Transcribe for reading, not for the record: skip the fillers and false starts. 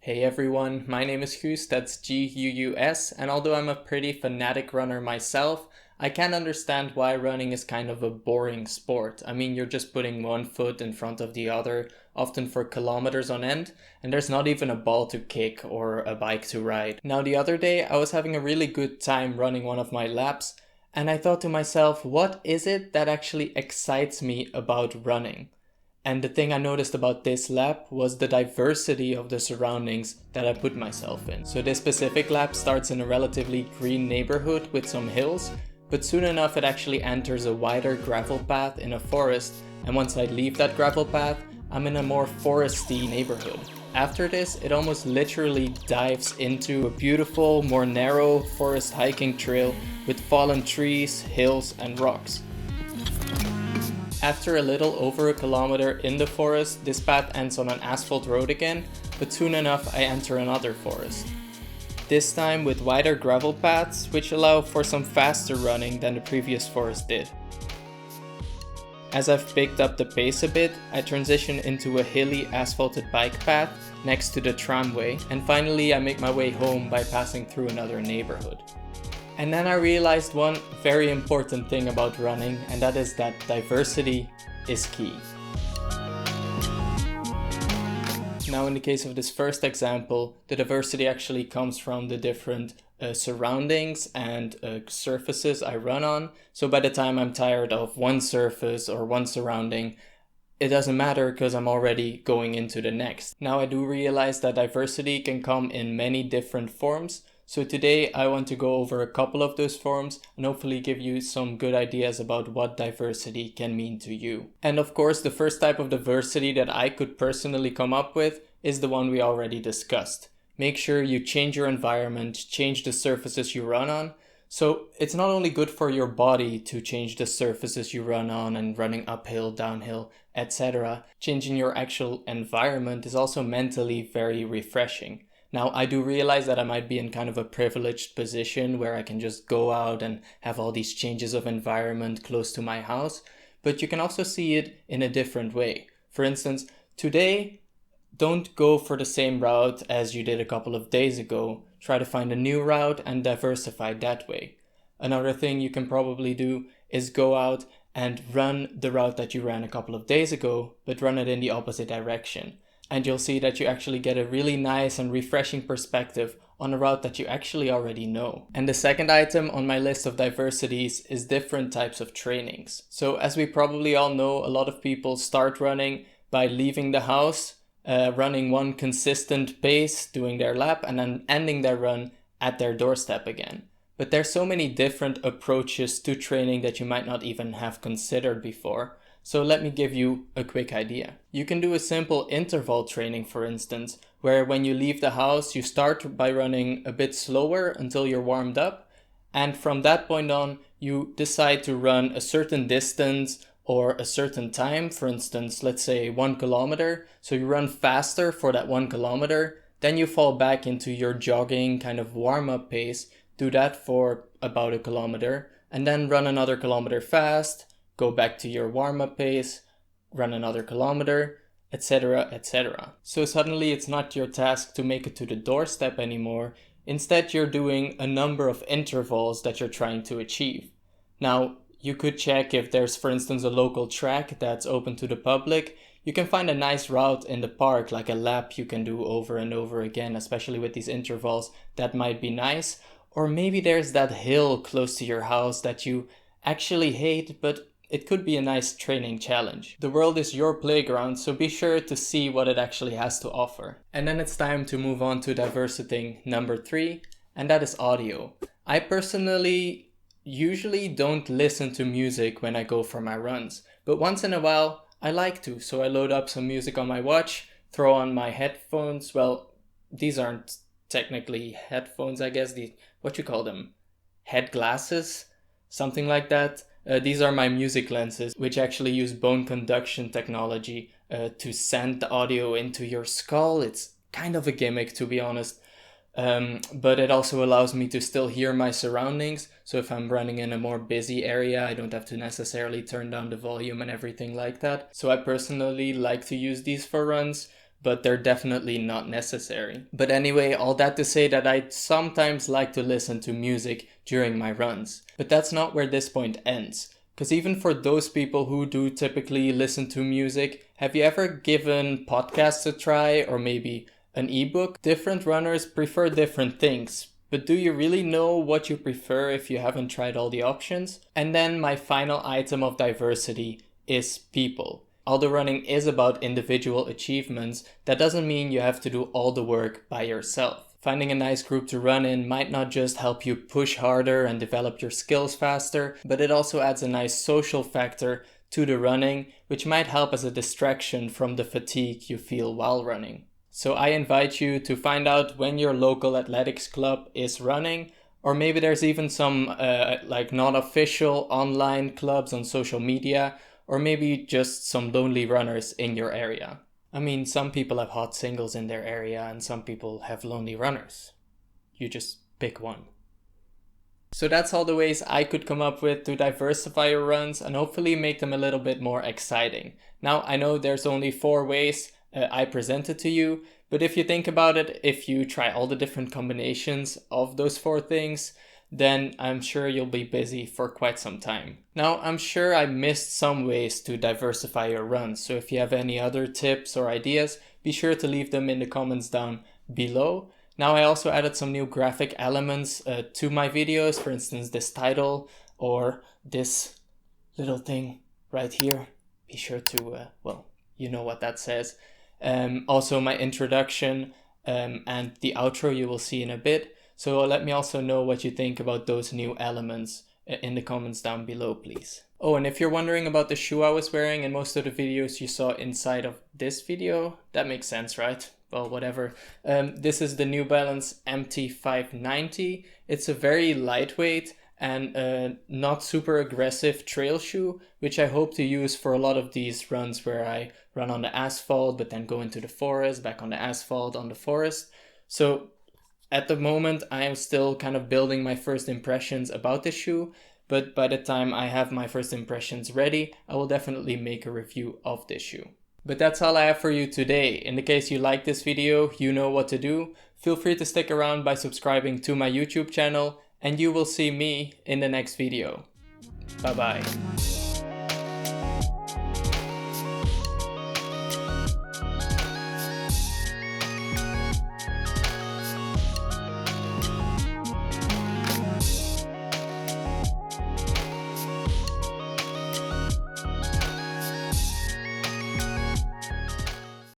Hey everyone, my name is Guus, that's Guus, and although I'm a pretty fanatic runner myself, I can understand why running is kind of a boring sport. I mean, you're just putting one foot in front of the other, often for kilometers on end, and there's not even a ball to kick or a bike to ride. Now, the other day, I was having a really good time running one of my laps, and I thought to myself, what is it that actually excites me about running? And the thing I noticed about this lap was the diversity of the surroundings that I put myself in. So this specific lap starts in a relatively green neighborhood with some hills, but soon enough it actually enters a wider gravel path in a forest, and once I leave that gravel path, I'm in a more foresty neighborhood. After this, it almost literally dives into a beautiful, more narrow forest hiking trail with fallen trees, hills, and rocks. After a little over a kilometer in the forest, this path ends on an asphalt road again, but soon enough I enter another forest. This time with wider gravel paths, which allow for some faster running than the previous forest did. As I've picked up the pace a bit, I transition into a hilly asphalted bike path next to the tramway, and finally I make my way home by passing through another neighborhood. And then I realized one very important thing about running, and that is that diversity is key. Now, in the case of this first example, the diversity actually comes from the different surroundings and surfaces I run on. So by the time I'm tired of one surface or one surrounding, it doesn't matter because I'm already going into the next. Now, I do realize that diversity can come in many different forms. So today I want to go over a couple of those forms and hopefully give you some good ideas about what diversity can mean to you. And of course, the first type of diversity that I could personally come up with is the one we already discussed. Make sure you change your environment, change the surfaces you run on. So it's not only good for your body to change the surfaces you run on and running uphill, downhill, etc. Changing your actual environment is also mentally very refreshing. Now, I do realize that I might be in kind of a privileged position where I can just go out and have all these changes of environment close to my house, but you can also see it in a different way. For instance, today, don't go for the same route as you did a couple of days ago. Try to find a new route and diversify that way. Another thing you can probably do is go out and run the route that you ran a couple of days ago, but run it in the opposite direction. And you'll see that you actually get a really nice and refreshing perspective on a route that you actually already know. And the second item on my list of diversities is different types of trainings. So as we probably all know, a lot of people start running by leaving the house, running one consistent pace, doing their lap, and then ending their run at their doorstep again. But there's so many different approaches to training that you might not even have considered before. So let me give you a quick idea. You can do a simple interval training, for instance, where when you leave the house, you start by running a bit slower until you're warmed up. And from that point on, you decide to run a certain distance or a certain time. For instance, let's say 1 kilometer. So you run faster for that 1 kilometer. Then you fall back into your jogging kind of warm-up pace. Do that for about 1 kilometer and then run another kilometer fast. Go back to your warm-up pace, run another kilometer, etc., etc. So suddenly it's not your task to make it to the doorstep anymore. Instead, you're doing a number of intervals that you're trying to achieve. Now, you could check if there's, for instance, a local track that's open to the public. You can find a nice route in the park, like a lap you can do over and over again, especially with these intervals. That might be nice. Or maybe there's that hill close to your house that you actually hate, but it could be a nice training challenge. The world is your playground, so be sure to see what it actually has to offer. And then it's time to move on to diversity number 3, and that is audio. I personally usually don't listen to music when I go for my runs, but once in a while I like to, so I load up some music on my watch, throw on my headphones. Well, these aren't technically headphones, I guess, what you call them? Head glasses? Something like that. These are my music lenses, which actually use bone conduction technology to send the audio into your skull. It's kind of a gimmick, to be honest, but it also allows me to still hear my surroundings. So if I'm running in a more busy area, I don't have to necessarily turn down the volume and everything like that. So I personally like to use these for runs, but they're definitely not necessary. But anyway, all that to say that I sometimes like to listen to music during my runs. But that's not where this point ends. Because even for those people who do typically listen to music, have you ever given podcasts a try or maybe an ebook? Different runners prefer different things, but do you really know what you prefer if you haven't tried all the options? And then my final item of diversity is people. Although running is about individual achievements, that doesn't mean you have to do all the work by yourself. Finding a nice group to run in might not just help you push harder and develop your skills faster, but it also adds a nice social factor to the running, which might help as a distraction from the fatigue you feel while running. So I invite you to find out when your local athletics club is running, or maybe there's even some not official online clubs on social media, or maybe just some lonely runners in your area. I mean, some people have hot singles in their area and some people have lonely runners. You just pick one. So that's all the ways I could come up with to diversify your runs and hopefully make them a little bit more exciting. Now, I know there's only 4 ways I presented to you, but if you think about it, if you try all the different combinations of those 4 things, then I'm sure you'll be busy for quite some time. Now, I'm sure I missed some ways to diversify your runs, so if you have any other tips or ideas, be sure to leave them in the comments down below. Now, I also added some new graphic elements to my videos, for instance, this title or this little thing right here. Be sure to, you know what that says. Also my introduction and the outro you will see in a bit. So let me also know what you think about those new elements in the comments down below, please. Oh, and if you're wondering about the shoe I was wearing in most of the videos you saw inside of this video, that makes sense, right? Well, whatever. This is the New Balance MT590. It's a very lightweight and not super aggressive trail shoe, which I hope to use for a lot of these runs where I run on the asphalt, but then go into the forest, back on the asphalt, on the forest. So at the moment, I am still kind of building my first impressions about the shoe, but by the time I have my first impressions ready, I will definitely make a review of this shoe. But that's all I have for you today. In the case you like this video, you know what to do. Feel free to stick around by subscribing to my YouTube channel, and you will see me in the next video. Bye bye.